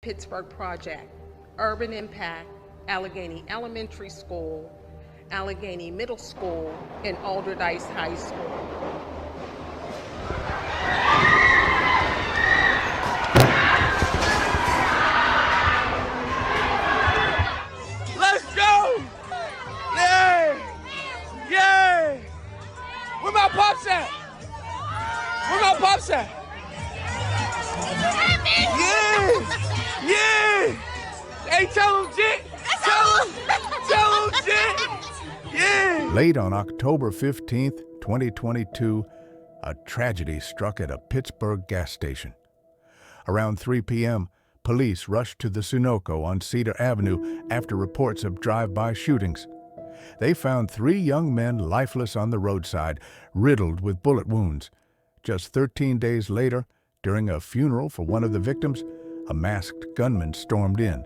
Pittsburgh Project, Urban Impact, Allegheny Elementary School, Allegheny Middle School, and Alderdice High School. Let's go! Yeah! Yeah! Where my pops at? Where my pops at? Yeah! Yeah! Hey, tell him, Jit! Tell him, Jit! Yeah! Late on October 15th, 2022, a tragedy struck at a Pittsburgh gas station. Around 3 p.m., police rushed to the Sunoco on Cedar Avenue after reports of drive-by shootings. They found 3 young men lifeless on the roadside, riddled with bullet wounds. Just 13 days later, during a funeral for one of the victims, a masked gunman stormed in,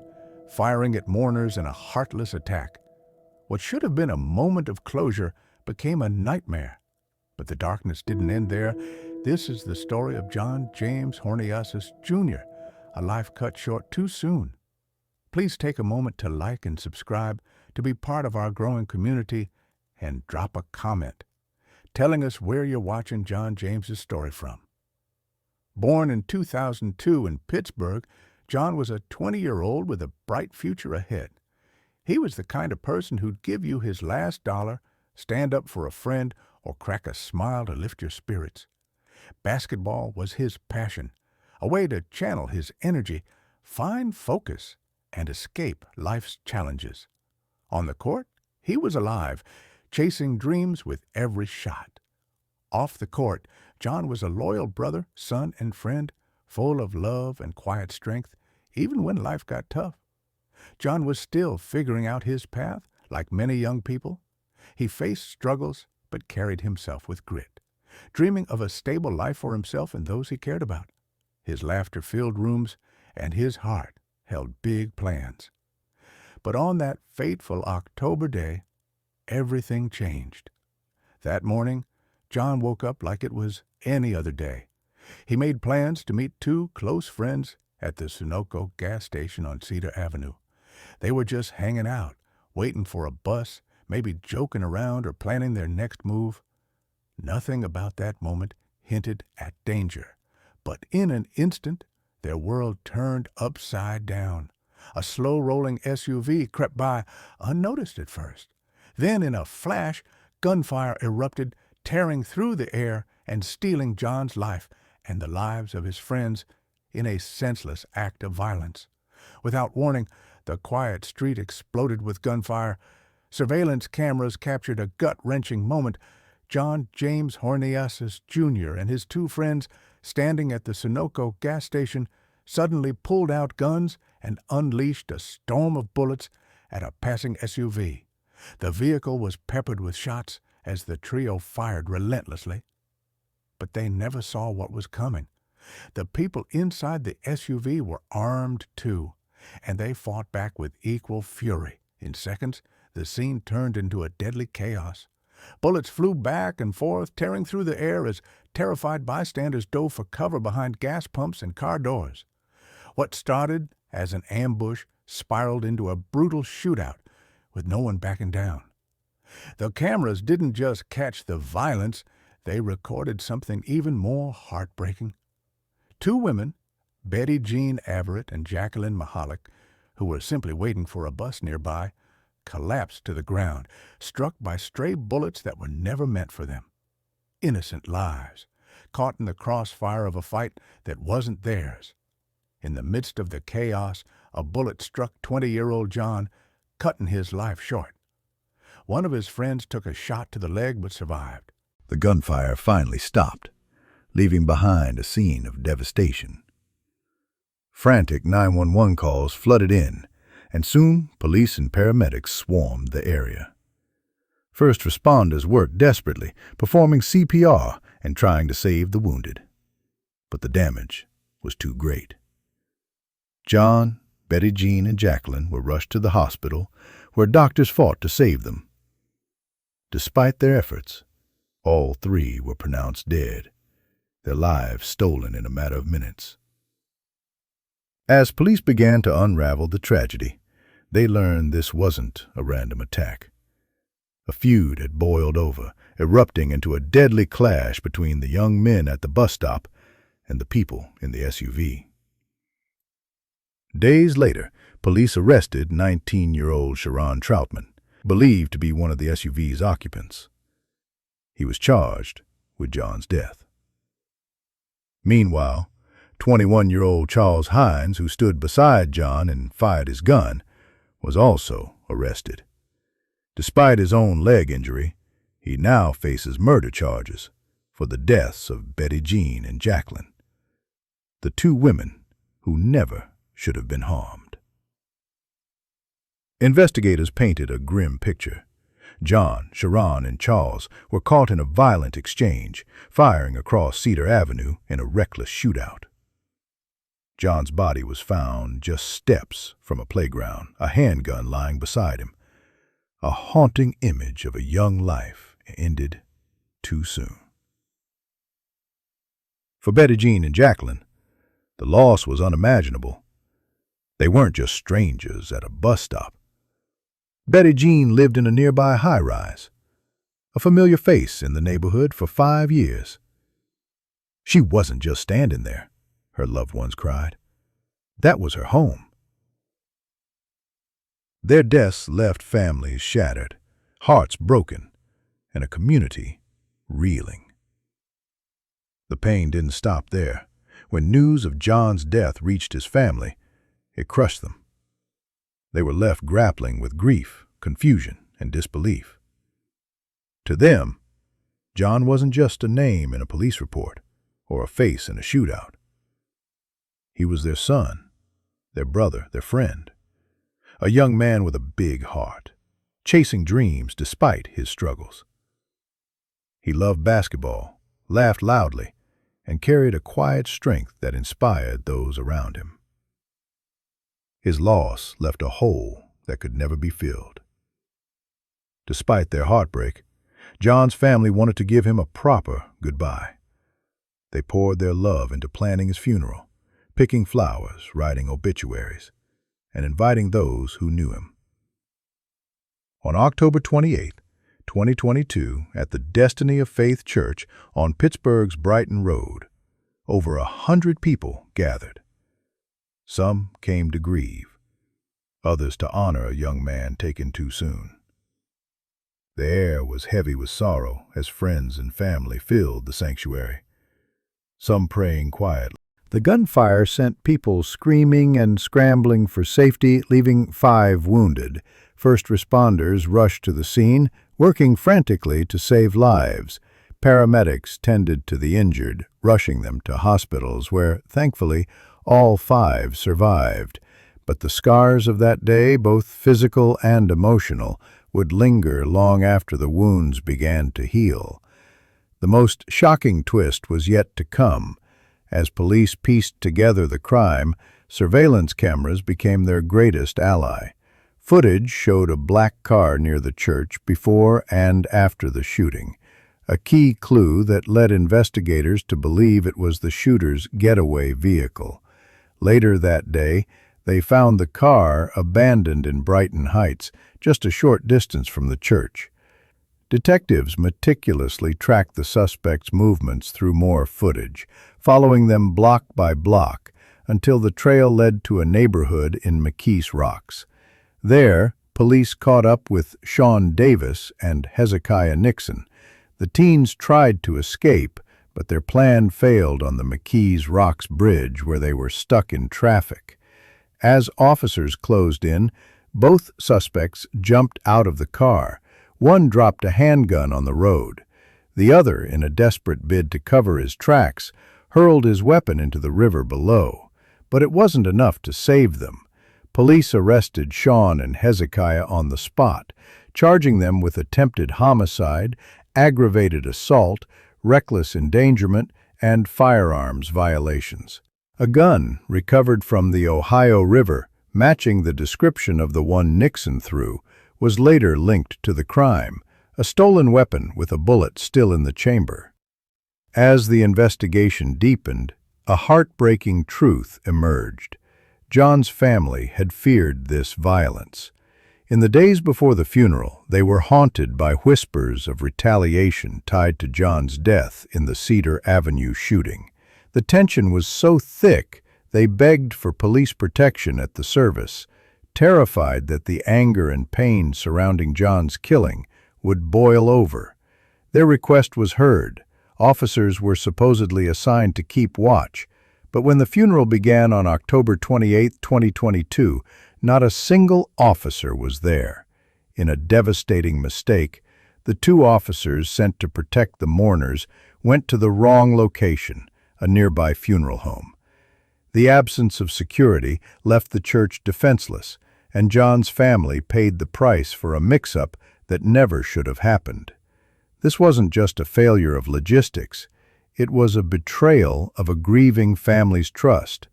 firing at mourners in a heartless attack. What should have been a moment of closure became a nightmare. But the darkness didn't end there. This is the story of John James Horneasus Jr., a life cut short too soon. Please take a moment to like and subscribe to be part of our growing community, and drop a comment telling us where you're watching John James's story from. Born in 2002 in Pittsburgh, John was a 20-year-old with a bright future ahead. He was the kind of person who'd give you his last dollar, stand up for a friend, or crack a smile to lift your spirits. Basketball was his passion, a way to channel his energy, find focus, and escape life's challenges. On the court, he was alive, chasing dreams with every shot. Off the court, John was a loyal brother, son, and friend, full of love and quiet strength, even when life got tough. John was still figuring out his path, like many young people. He faced struggles, but carried himself with grit, dreaming of a stable life for himself and those he cared about. His laughter filled rooms, and his heart held big plans. But on that fateful October day, everything changed. That morning, John woke up like it was any other day. He made plans to meet 2 close friends at the Sunoco gas station on Cedar Avenue. They were just hanging out, waiting for a bus, maybe joking around or planning their next move. Nothing about that moment hinted at danger. But in an instant, their world turned upside down. A slow-rolling SUV crept by, unnoticed at first. Then, in a flash, gunfire erupted, tearing through the air and stealing John's life and the lives of his friends in a senseless act of violence. Without warning, the quiet street exploded with gunfire. Surveillance cameras captured a gut-wrenching moment. John James Horneasus Jr. and his 2 friends, standing at the Sunoco gas station, suddenly pulled out guns and unleashed a storm of bullets at a passing SUV. The vehicle was peppered with shots as the trio fired relentlessly. But they never saw what was coming. The people inside the SUV were armed too, and they fought back with equal fury. In seconds, the scene turned into a deadly chaos. Bullets flew back and forth, tearing through the air as terrified bystanders dove for cover behind gas pumps and car doors. What started as an ambush spiraled into a brutal shootout, with no one backing down. The cameras didn't just catch the violence, they recorded something even more heartbreaking. 2 women, Betty Jean Everett and Jacqueline Mahalik, who were simply waiting for a bus nearby, collapsed to the ground, struck by stray bullets that were never meant for them. Innocent lives, caught in the crossfire of a fight that wasn't theirs. In the midst of the chaos, a bullet struck 20-year-old John, cutting his life short. One of his friends took a shot to the leg but survived. The gunfire finally stopped, leaving behind a scene of devastation. Frantic 911 calls flooded in, and soon police and paramedics swarmed the area. First responders worked desperately, performing CPR and trying to save the wounded. But the damage was too great. John, Betty Jean, and Jacqueline were rushed to the hospital, where doctors fought to save them. Despite their efforts, all 3 were pronounced dead, their lives stolen in a matter of minutes. As police began to unravel the tragedy, they learned this wasn't a random attack. A feud had boiled over, erupting into a deadly clash between the young men at the bus stop and the people in the SUV. Days later, police arrested 19-year-old Shawn Troutman, believed to be one of the SUV's occupants. He was charged with John's death. Meanwhile, 21-year-old Charles Hines, who stood beside John and fired his gun, was also arrested. Despite his own leg injury, he now faces murder charges for the deaths of Betty Jean and Jacqueline, the two women who never should have been harmed. Investigators painted a grim picture. John, Sharon, and Charles were caught in a violent exchange, firing across Cedar Avenue in a reckless shootout. John's body was found just steps from a playground, a handgun lying beside him. A haunting image of a young life ended too soon. For Betty Jean and Jacqueline, the loss was unimaginable. They weren't just strangers at a bus stop. Betty Jean lived in a nearby high-rise, a familiar face in the neighborhood for 5 years. She wasn't just standing there, her loved ones cried. That was her home. Their deaths left families shattered, hearts broken, and a community reeling. The pain didn't stop there. When news of John's death reached his family, it crushed them. They were left grappling with grief, confusion, and disbelief. To them, John wasn't just a name in a police report or a face in a shootout. He was their son, their brother, their friend, a young man with a big heart, chasing dreams despite his struggles. He loved basketball, laughed loudly, and carried a quiet strength that inspired those around him. His loss left a hole that could never be filled. Despite their heartbreak, John's family wanted to give him a proper goodbye. They poured their love into planning his funeral, picking flowers, writing obituaries, and inviting those who knew him. On October 28, 2022, at the Destiny of Faith Church on Pittsburgh's Brighton Road, over 100 people gathered. Some came to grieve, others to honor a young man taken too soon. The air was heavy with sorrow as friends and family filled the sanctuary, some praying quietly. The gunfire sent people screaming and scrambling for safety, leaving 5 wounded. First responders rushed to the scene, working frantically to save lives. Paramedics tended to the injured, rushing them to hospitals where, thankfully, all 5 survived. But the scars of that day, both physical and emotional, would linger long after the wounds began to heal. The most shocking twist was yet to come. As police pieced together the crime, surveillance cameras became their greatest ally. Footage showed a black car near the church before and after the shooting, a key clue that led investigators to believe it was the shooter's getaway vehicle. Later that day, they found the car abandoned in Brighton Heights, just a short distance from the church. Detectives meticulously tracked the suspect's movements through more footage, following them block by block until the trail led to a neighborhood in McKees Rocks. There, police caught up with Shawn Davis and Hezekiah Nixon. The teens tried to escape, but their plan failed on the McKees Rocks Bridge where they were stuck in traffic. As officers closed in, both suspects jumped out of the car. One dropped a handgun on the road. The other, in a desperate bid to cover his tracks, hurled his weapon into the river below. But it wasn't enough to save them. Police arrested Shawn and Hezekiah on the spot, charging them with attempted homicide, aggravated assault, reckless endangerment, and firearms violations. A gun recovered from the Ohio River, matching the description of the one Nixon threw, was later linked to the crime, a stolen weapon with a bullet still in the chamber. As the investigation deepened, a heartbreaking truth emerged. John's family had feared this violence. In the days before the funeral, they were haunted by whispers of retaliation tied to John's death in the Cedar Avenue shooting. The tension was so thick, they begged for police protection at the service, terrified that the anger and pain surrounding John's killing would boil over. Their request was heard. Officers were supposedly assigned to keep watch. But when the funeral began on October 28, 2022, not a single officer was there. In a devastating mistake, the 2 officers sent to protect the mourners went to the wrong location, a nearby funeral home. The absence of security left the church defenseless, and John's family paid the price for a mix-up that never should have happened. This wasn't just a failure of logistics. It was a betrayal of a grieving family's trust.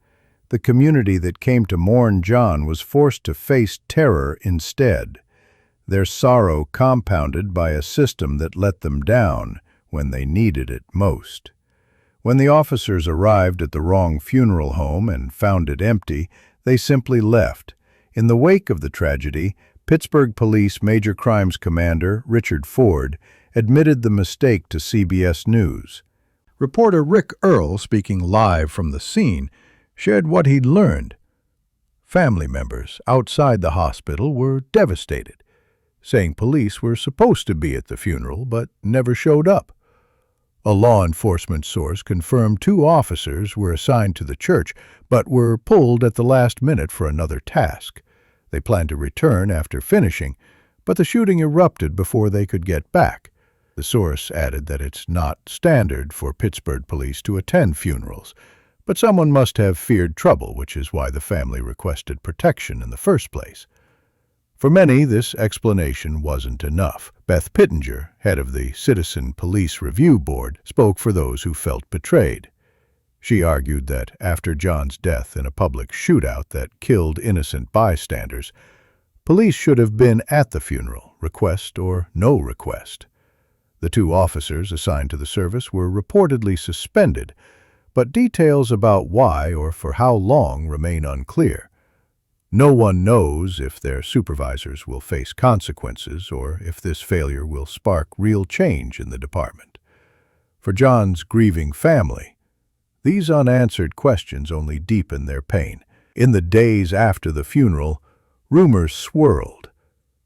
The community that came to mourn John was forced to face terror instead, their sorrow compounded by a system that let them down when they needed it most. When the officers arrived at the wrong funeral home and found it empty, they simply left. In the wake of the tragedy, Pittsburgh Police Major Crimes Commander Richard Ford admitted the mistake to CBS News. Reporter Rick Earl, speaking live from the scene, shared what he'd learned. Family members outside the hospital were devastated, saying police were supposed to be at the funeral but never showed up. A law enforcement source confirmed 2 officers were assigned to the church but were pulled at the last minute for another task. They planned to return after finishing, but the shooting erupted before they could get back. The source added that it's not standard for Pittsburgh police to attend funerals, but someone must have feared trouble, which is why the family requested protection in the first place. For many, this explanation wasn't enough. Beth Pittenger, head of the Citizen Police Review Board, spoke for those who felt betrayed. She argued that after John's death in a public shootout that killed innocent bystanders, police should have been at the funeral, request or no request. The 2 officers assigned to the service were reportedly suspended, but details about why or for how long remain unclear. No one knows if their supervisors will face consequences or if this failure will spark real change in the department. For John's grieving family, these unanswered questions only deepen their pain. In the days after the funeral, rumors swirled.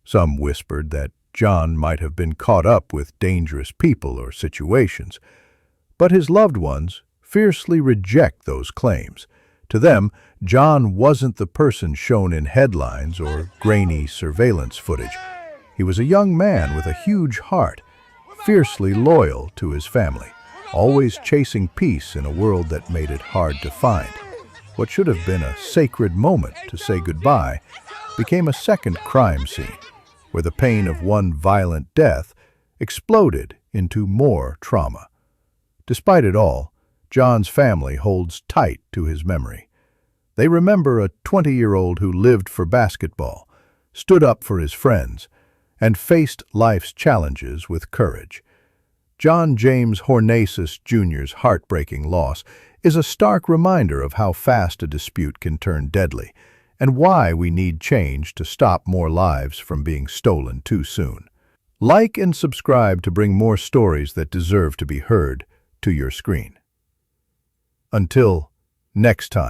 Some whispered that John might have been caught up with dangerous people or situations, but his loved ones fiercely reject those claims. To them, John wasn't the person shown in headlines or grainy surveillance footage. He was a young man with a huge heart, fiercely loyal to his family, always chasing peace in a world that made it hard to find. What should have been a sacred moment to say goodbye became a second crime scene, where the pain of one violent death exploded into more trauma. Despite it all, John's family holds tight to his memory. They remember a 20-year-old who lived for basketball, stood up for his friends, and faced life's challenges with courage. John James Horneasus Jr.'s heartbreaking loss is a stark reminder of how fast a dispute can turn deadly, and why we need change to stop more lives from being stolen too soon. Like and subscribe to bring more stories that deserve to be heard to your screen. Until next time.